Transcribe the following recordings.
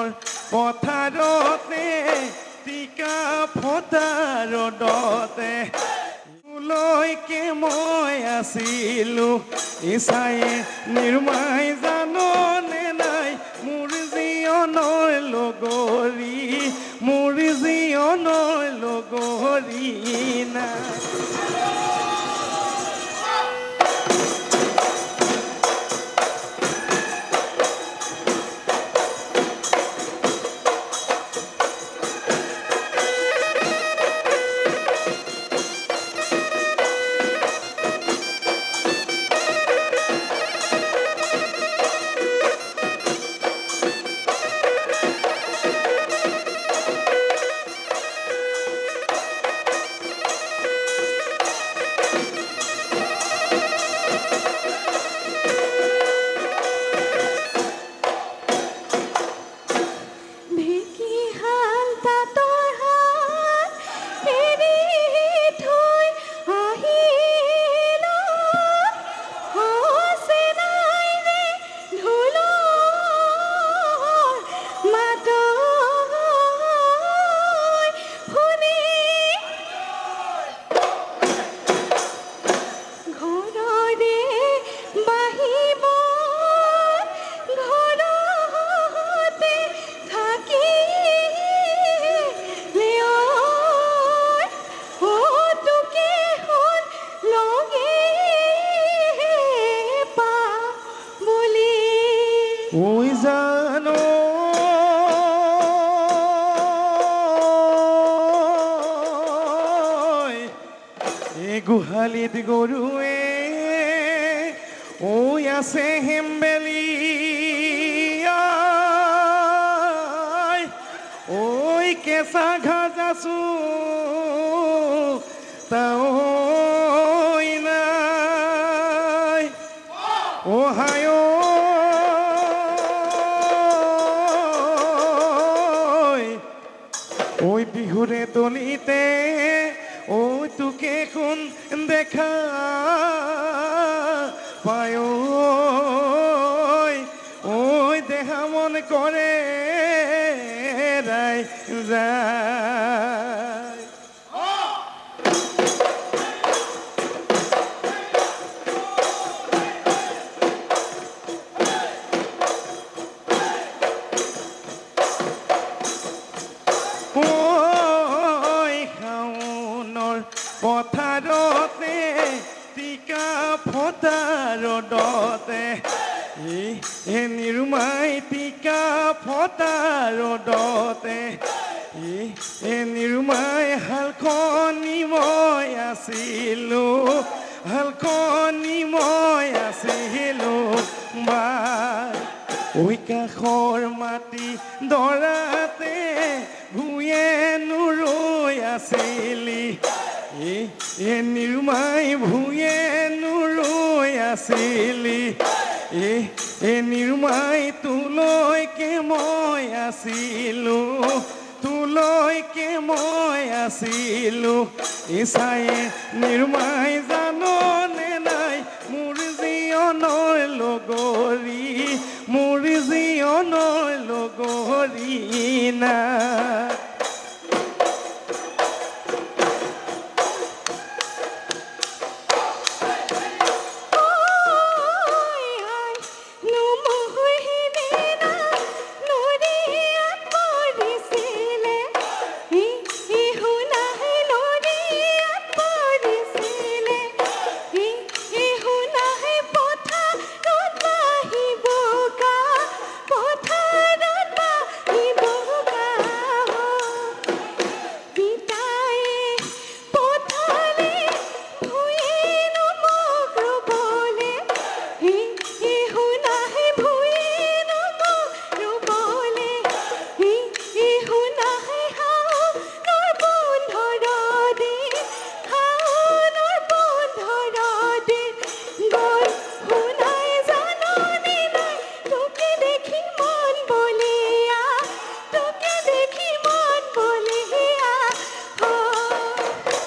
শাওনৰ পথাৰতে টিকা ফটাৰ ৰ'দতে লৈকে মই আছিলো ইচায়ে নিৰ্মাই জাননে নাই মোৰ জীৱনৰ লগৰী মোৰ জীৱনৰ লগৰী না ওই জানো এই গোহালিত গৰুৱে ওই আছে হেম্বেলি ওই কেঁচা ঘাঁজ আছো তাই নাই ওহায় ওই বিহুরে দলিতে ওই তোকে কোন দেখা পায় ওই দেখা মন করে রায় রায় পথাৰতে টিকা ফটাৰ ৰ'দতে এ নিৰুমাই টিকা ফটাৰ ৰ'দতে এ নিৰুমাই হালখনি মই আছিলো হালখনি মই আছিলো ওই কাষৰ মাটি দৰাতে ভূঞে নুৰৈ আছিলি এ নিৰুমাই ভূঞে নুৰৈ আছিলি এ নিৰুমাই তোলৈকে মই আছিলো তোলৈকে মই আছিলো ইচায়ে নিৰুমাই জাননে নাই মোৰ জীৱনৰ লগৰী মোৰ জীৱনৰ লগৰী না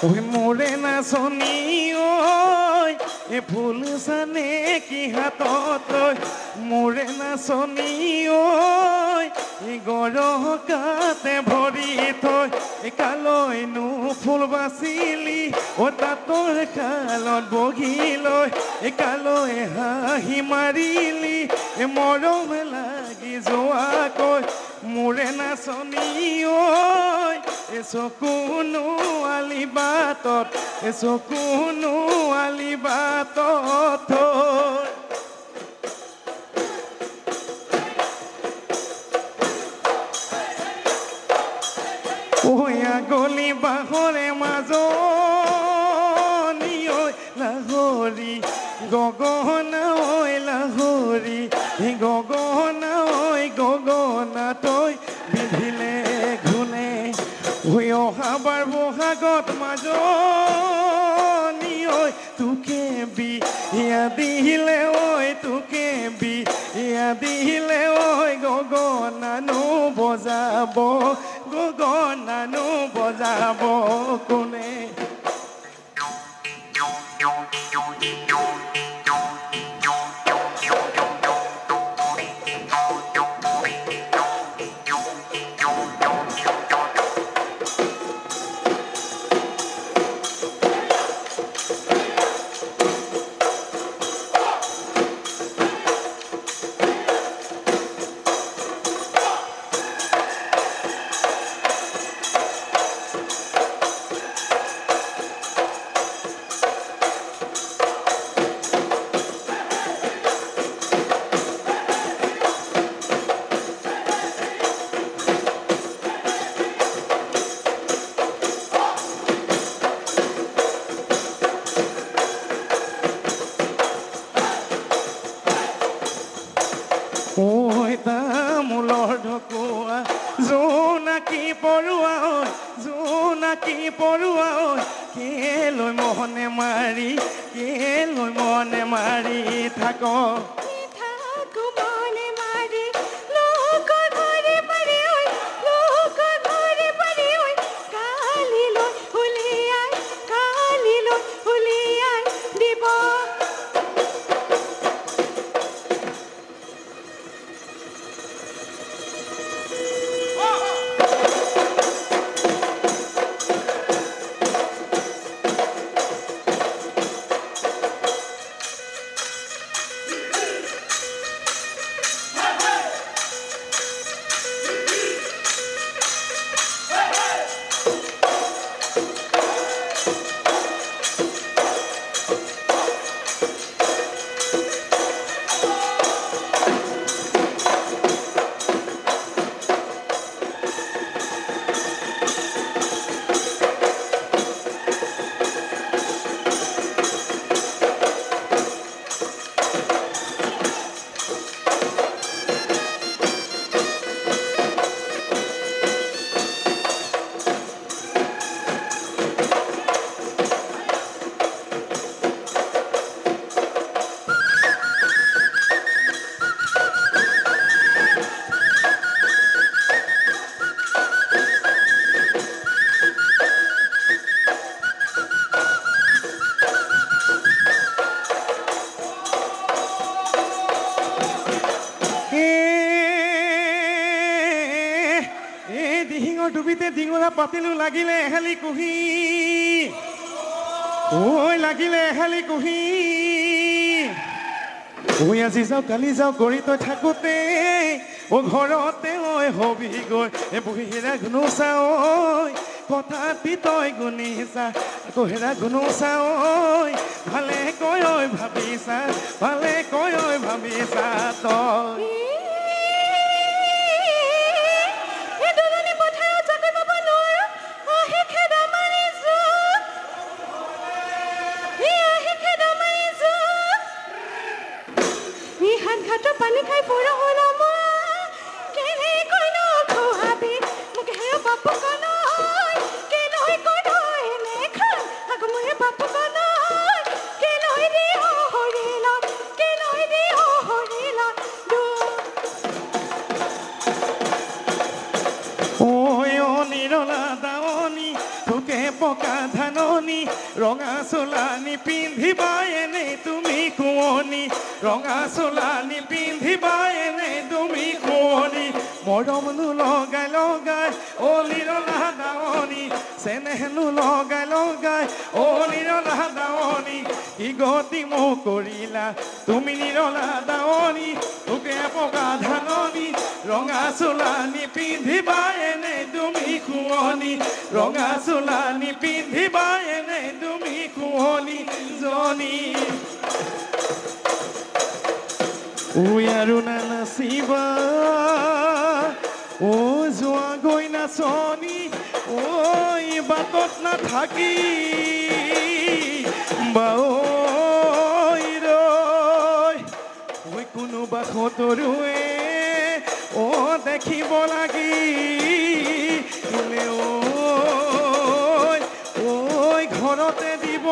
ওই মোরে নাচনি ওই এ ফুল সানে কি হাতত মোরে নাচনি ওই গৰকাতে ভৰি থৈ কালৈনো ফুল বাচিলি তাঁতৰ শালত বহি লৈ কালৈ হাঁহি মাৰিলি মৰম লাগি যোৱাকৈ মোৰে নাচনি ঐ চকুনো আলি বাটত চকুনো আলি বাটত থৈ গলি বাহৰে মাজনী ঐ লাহৰি গগনা ঐ লাহৰি গগনা ঐ গগনা তই বিধিলে ঘূনে অহাবাৰ বহাগত মাজনী ঐ তোকে বিয়া দিলে ঐ তোকে বিয়া দিলে ঐ গগনানো বজাব গগনানো বজাব কোনে তামোলৰ ঢকুৱা জোনাকী পৰুৱা ঐ জোনাকী পৰুৱা ঐ কেলৈ মনে মাৰি থাক ডুবিতে ডিঙৰা পাতিলো লাগিলে এহালি কুহি ঐ লাগিলে এহালি কুহি ঐ আজি যাওঁ কালি যাওঁ কৰি তই থাকোতে ঘৰতে ঐ হবি গৈ বহিৰা গুণোচা ঐ কথাটি তই গুণিছা কহেৰা গুণোচা ঐ ভালে কৈ ঐ ভাবিছা তই পানী খাই পড়া হলো মা কেনে কইনো খোহাবি মুকে হে বাপু কনই কেনই কইনো এনে খান আগ মুহে বাপু কনই কেনই দি ও হরিলা দু ওই ও নিরলা দাওনি তোকে পকা ধাননি রঙা চোলানি পিন্ধিবা এনে তুমি কুঁৱনী ৰঙা চোলানি পিন্ধিবা এনে তুমি কুঁৱনী মৰমনো লগাই লগাই অ নিৰলা দাৱনী চেনেহনো লগাই লগাই অ নিৰলা দাৱনী কি গতি মোক কৰিলা তুমি নিৰলা দাৱনী তোকে পকা ধাননি ৰঙা চোলানি পিন্ধিবা এনে তুমি শুৱনি ৰঙা চোলানি পিন্ধিবা এনে তুমি শুৱনি জনী ওই আৰু নানাচিবা ও যোৱা গৈ নাচনি ঐ বাটত নাথাকি বাঐ ৰৈ ঐ কোনোবা সতৰুৱে ও দেখিব লাগি ঐ ঘৰতে দিব